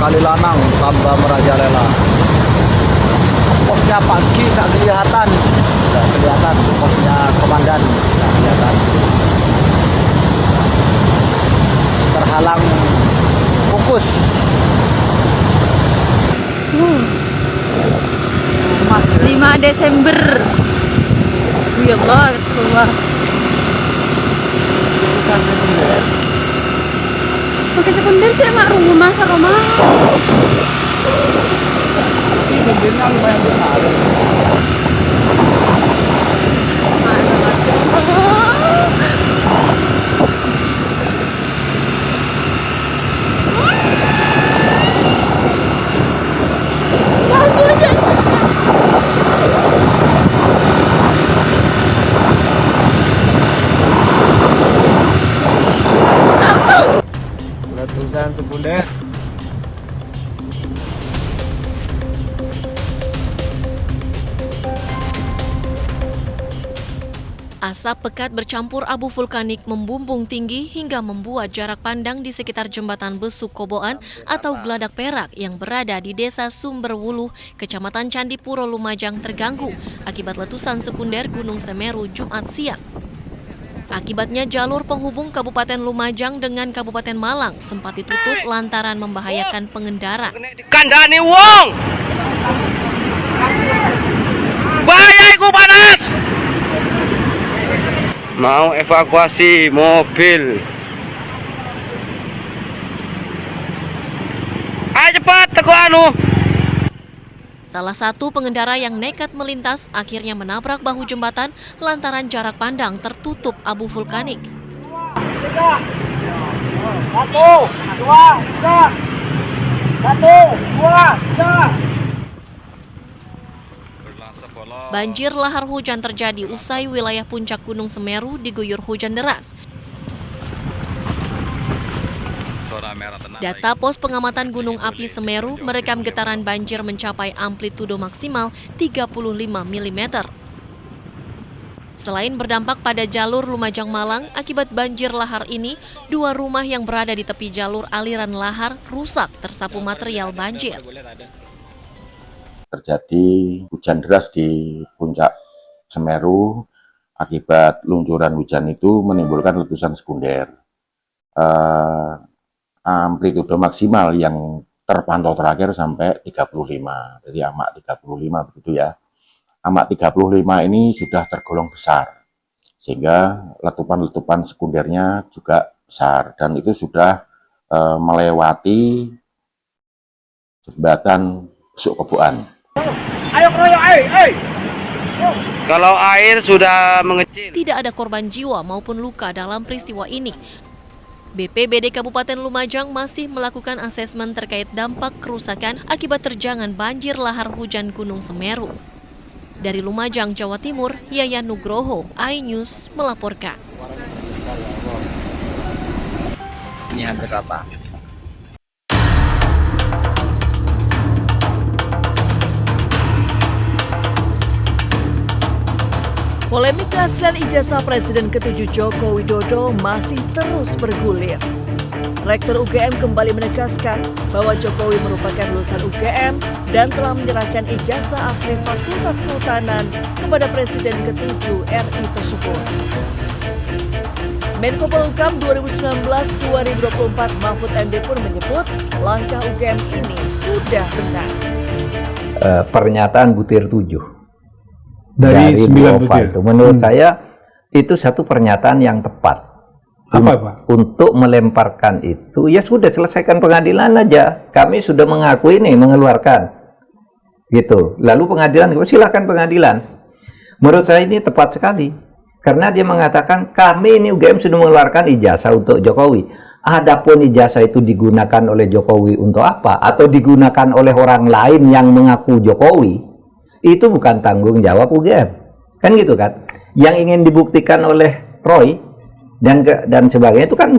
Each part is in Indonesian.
Kalilanang, tambah merajalela. Posnya pagi nggak kelihatan, posnya komandan nggak kelihatan. Terhalang fokus. 5 Desember. Ya Allah, keluar. Pakai sekunder sih nggak rumah saroma. Sekundernya lumayan besar. Letusan sekunder. Asap pekat bercampur abu vulkanik membumbung tinggi hingga membuat jarak pandang di sekitar jembatan Besuk Koboan atau Geladak Perak yang berada di Desa Sumberwuluh, Kecamatan Candipuro, Lumajang terganggu akibat letusan sekunder Gunung Semeru Jumat siang. Akibatnya jalur penghubung Kabupaten Lumajang dengan Kabupaten Malang sempat ditutup lantaran membahayakan pengendara. Kandani wong! Bahaya iku panas! Mau evakuasi mobil. Ayo cepat teko anu. Salah satu pengendara yang nekat melintas akhirnya menabrak bahu jembatan lantaran jarak pandang tertutup abu vulkanik. 1, 2, 3. Banjir lahar hujan terjadi usai wilayah puncak Gunung Semeru diguyur hujan deras. Data Pos Pengamatan Gunung Api Semeru merekam getaran banjir mencapai amplitudo maksimal 35 mm. Selain berdampak pada jalur Lumajang Malang, akibat banjir lahar ini, 2 rumah yang berada di tepi jalur aliran lahar rusak tersapu material banjir. Terjadi hujan deras di puncak Semeru. Akibat luncuran hujan itu menimbulkan letusan sekunder. Amplitudo maksimal yang terpantau terakhir sampai 35, jadi amak 35 begitu ya. Amak 35 ini sudah tergolong besar, sehingga letupan-letupan sekundernya juga besar, dan itu sudah melewati jembatan Besuk Koboan. Ayo keroyok, Kalau air sudah mengecil. Tidak ada korban jiwa maupun luka dalam peristiwa ini. BPBD Kabupaten Lumajang masih melakukan asesmen terkait dampak kerusakan akibat terjangan banjir lahar hujan Gunung Semeru. Dari Lumajang, Jawa Timur, Yayan Nugroho, iNews melaporkan. Ini hampir rata. Polemik kehasilan ijazah Presiden ke-7 Joko Widodo masih terus bergulir. Rektor UGM kembali menegaskan bahwa Jokowi merupakan lulusan UGM dan telah menyerahkan ijazah asli Fakultas Kehutanan kepada Presiden ke-7 RI tersebut. Menko Polhukam 2019-2024 Mahfud MD pun menyebut langkah UGM ini sudah benar. Pernyataan butir 7 dari 9 butir itu menurut saya itu satu pernyataan yang tepat. Apa Pak? Untuk melemparkan itu ya sudah, selesaikan pengadilan aja. Kami sudah mengakui ini, mengeluarkan gitu. Lalu pengadilan, silakan pengadilan. Menurut saya ini tepat sekali karena dia mengatakan kami ini UGM sudah mengeluarkan ijazah untuk Jokowi. Adapun ijazah itu digunakan oleh Jokowi untuk apa atau digunakan oleh orang lain yang mengaku Jokowi, itu bukan tanggung jawab UGM, kan gitu kan? Yang ingin dibuktikan oleh Roy dan sebagainya itu kan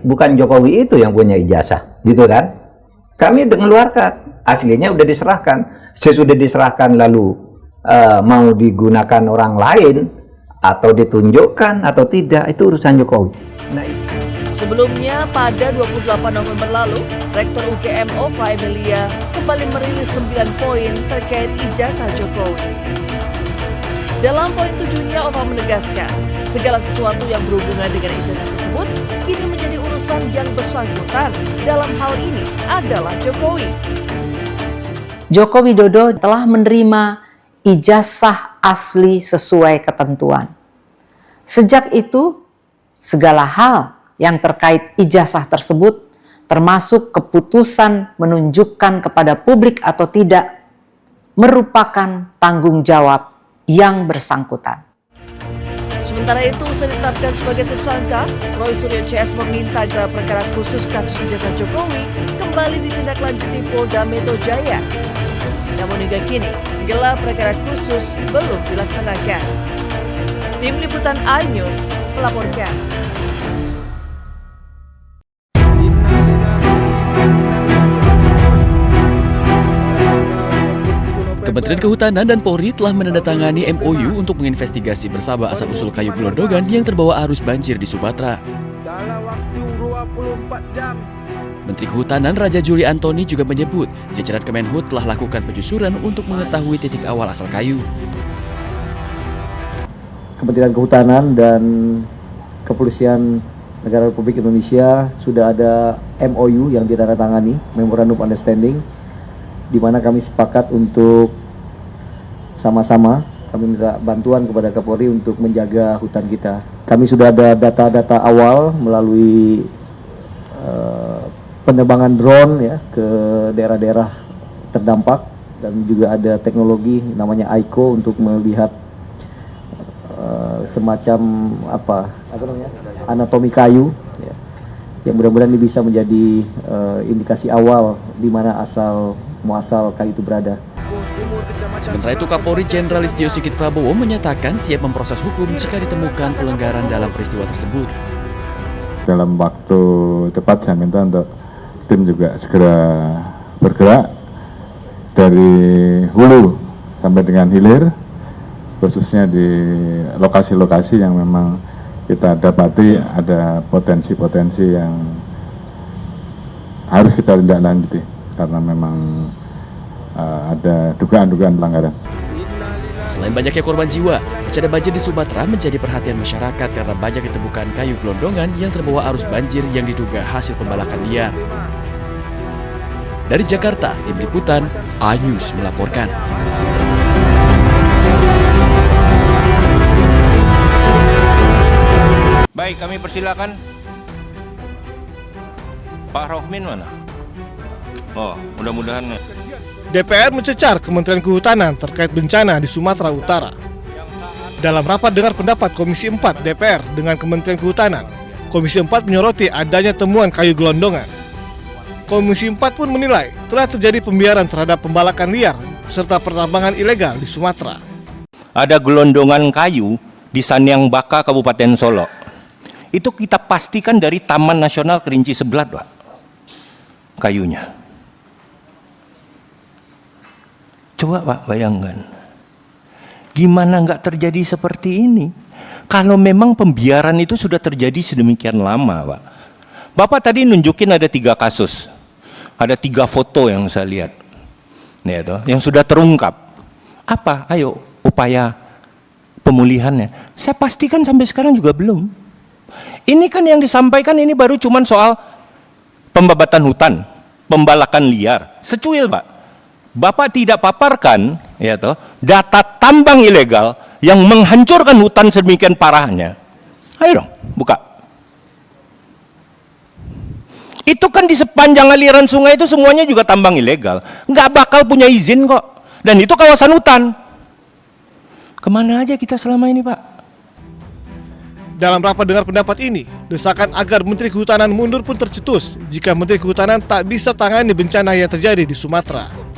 bukan Jokowi itu yang punya ijazah, gitu kan? Kami udah mengeluarkan, aslinya udah diserahkan. Sesudah diserahkan lalu mau digunakan orang lain atau ditunjukkan atau tidak, itu urusan Jokowi. Nah, Sebelumnya, pada 28 November lalu, Rektor UGM Ova Emilia kembali merilis 9 poin terkait ijazah Jokowi. Dalam poin 7-nya, Ova menegaskan, segala sesuatu yang berhubungan dengan ijazah tersebut kini menjadi urusan yang bersangkutan. Dalam hal ini adalah Jokowi. Joko Widodo telah menerima ijazah asli sesuai ketentuan. Sejak itu, segala hal yang terkait ijazah tersebut, termasuk keputusan menunjukkan kepada publik atau tidak, merupakan tanggung jawab yang bersangkutan. Sementara itu, usai ditetapkan sebagai tersangka, Roy Suryo CS meminta gelar perkara khusus kasus ijazah Jokowi kembali ditindaklanjuti Polda Metro Jaya. Namun hingga kini, gelar perkara khusus belum dilaksanakan. Tim Liputan iNews melaporkan. Kementerian Kehutanan dan Polri telah menandatangani MOU untuk menginvestigasi bersama asal-usul kayu gelondongan yang terbawa arus banjir di Sumatera. Dalam waktu 24 jam. Menteri Kehutanan Raja Juli Antoni juga menyebut jajaran Kemenhut telah lakukan penyusuran untuk mengetahui titik awal asal kayu. Kementerian Kehutanan dan Kepolisian Negara Republik Indonesia sudah ada MOU yang ditandatangani, Memorandum of Understanding, di mana kami sepakat untuk sama-sama kami minta bantuan kepada Kapolri untuk menjaga hutan kita. Kami sudah ada data-data awal melalui penerbangan drone ya ke daerah-daerah terdampak, dan juga ada teknologi namanya AICO untuk melihat semacam apa namanya anatomi kayu ya, yang mudah-mudahan ini bisa menjadi indikasi awal di mana asal muasal kayu itu berada. Sementara itu, Kapolri Jenderal Listio Sigit Prabowo menyatakan siap memproses hukum jika ditemukan pelanggaran dalam peristiwa tersebut. Dalam waktu cepat saya minta untuk tim juga segera bergerak dari hulu sampai dengan hilir, khususnya di lokasi-lokasi yang memang kita dapati ada potensi-potensi yang harus kita tindak lanjuti karena memang ada dugaan-dugaan pelanggaran. Selain banyaknya korban jiwa, bencana banjir di Sumatera menjadi perhatian masyarakat karena banyak ditemukan kayu gelondongan yang terbawa arus banjir yang diduga hasil pembalakan liar. Dari Jakarta, Tim Liputan iNews melaporkan. Baik, kami persilakan. Pak Rohmin mana? Oh, mudah-mudahan. DPR mencecar Kementerian Kehutanan terkait bencana di Sumatera Utara. Dalam rapat dengar pendapat Komisi 4 DPR dengan Kementerian Kehutanan, Komisi 4 menyoroti adanya temuan kayu gelondongan. Komisi 4 pun menilai telah terjadi pembiaran terhadap pembalakan liar serta pertambangan ilegal di Sumatera. Ada gelondongan kayu di Sanyang Baka, Kabupaten Solo. Itu kita pastikan dari Taman Nasional Kerinci Sebelat, Pak. Kayunya. Coba Pak bayangkan, gimana nggak terjadi seperti ini? Kalau memang pembiaran itu sudah terjadi sedemikian lama, Pak. Bapak tadi nunjukin ada 3 kasus, ada 3 foto yang saya lihat, ya toh, yang sudah terungkap. Apa? Ayo upaya pemulihannya. Saya pastikan sampai sekarang juga belum. Ini kan yang disampaikan ini baru cuman soal pembabatan hutan, pembalakan liar, secuil Pak. Bapak tidak paparkan, ya toh, data tambang ilegal yang menghancurkan hutan sedemikian parahnya. Ayo dong, buka. Itu kan di sepanjang aliran sungai itu semuanya juga tambang ilegal. Nggak bakal punya izin kok. Dan itu kawasan hutan. Kemana aja kita selama ini, Pak? Dalam rapat dengar pendapat ini, desakan agar Menteri Kehutanan mundur pun tercetus jika Menteri Kehutanan tak bisa tangani bencana yang terjadi di Sumatera.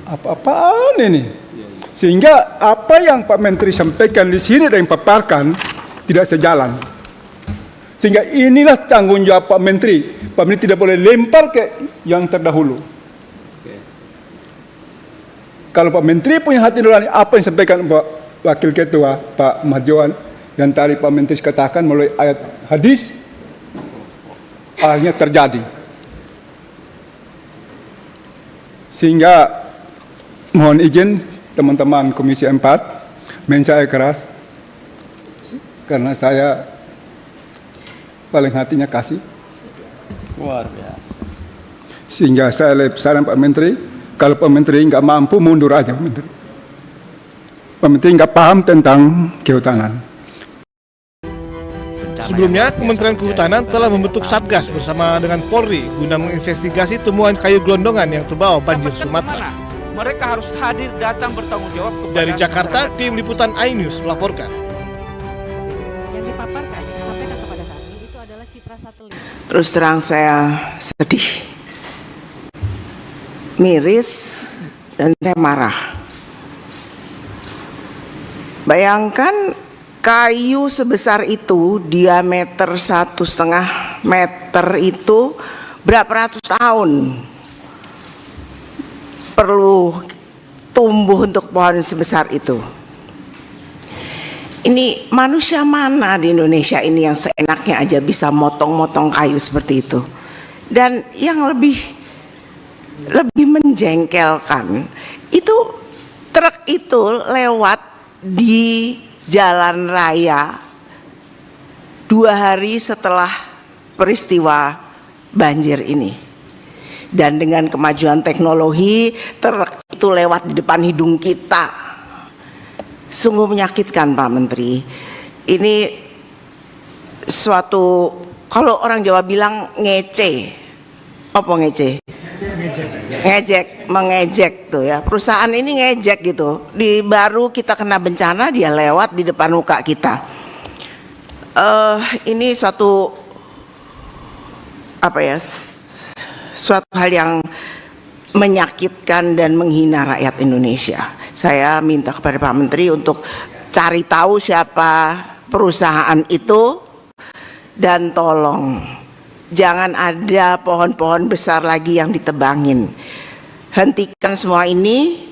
Apa-apaan ini? Sehingga apa yang Pak Menteri sampaikan di sini dan paparkan tidak sejalan. Sehingga inilah tanggung jawab Pak Menteri. Pak Menteri tidak boleh lempar ke yang terdahulu. Kalau Pak Menteri punya hati nurani, apa yang disampaikan Pak Wakil Ketua Pak Marjohan, dan tadi Pak Menteri katakan melalui ayat hadis, akhirnya terjadi. Sehingga mohon izin teman-teman Komisi 4 saya keras karena saya paling hatinya kasih. Luar biasa. Sehingga saya saran Pak Menteri, kalau Pak Menteri nggak mampu mundur aja Pak Menteri. Pak Menteri nggak paham tentang kehutanan. Sebelumnya, Kementerian Kehutanan telah membentuk Satgas bersama dengan Polri guna menginvestigasi temuan kayu gelondongan yang terbawa banjir Sumatera. Mereka harus hadir datang bertanggung jawab kepada Dari Jakarta, tim liputan iNews melaporkan. Yang dipaparkan KPK kepada kami itu adalah citra satelit. Terus terang saya sedih, miris, dan saya marah. Bayangkan kayu sebesar itu, diameter 1,5 meter itu berapa ratus tahun perlu tumbuh untuk pohon sebesar itu. Ini manusia mana di Indonesia ini yang seenaknya aja bisa motong-motong kayu seperti itu? Dan yang lebih menjengkelkan itu truk itu lewat di jalan raya 2 hari setelah peristiwa banjir ini. Dan dengan kemajuan teknologi, truk itu lewat di depan hidung kita. Sungguh menyakitkan Pak Menteri. Ini suatu, kalau orang Jawa bilang ngece. Apa ngece? Ngejek, mengejek tuh ya. Perusahaan ini ngejek gitu. Di baru kita kena bencana, dia lewat di depan muka kita. Ini suatu suatu hal yang menyakitkan dan menghina rakyat Indonesia. Saya minta kepada Pak Menteri untuk cari tahu siapa perusahaan itu dan tolong jangan ada pohon-pohon besar lagi yang ditebangin. Hentikan semua ini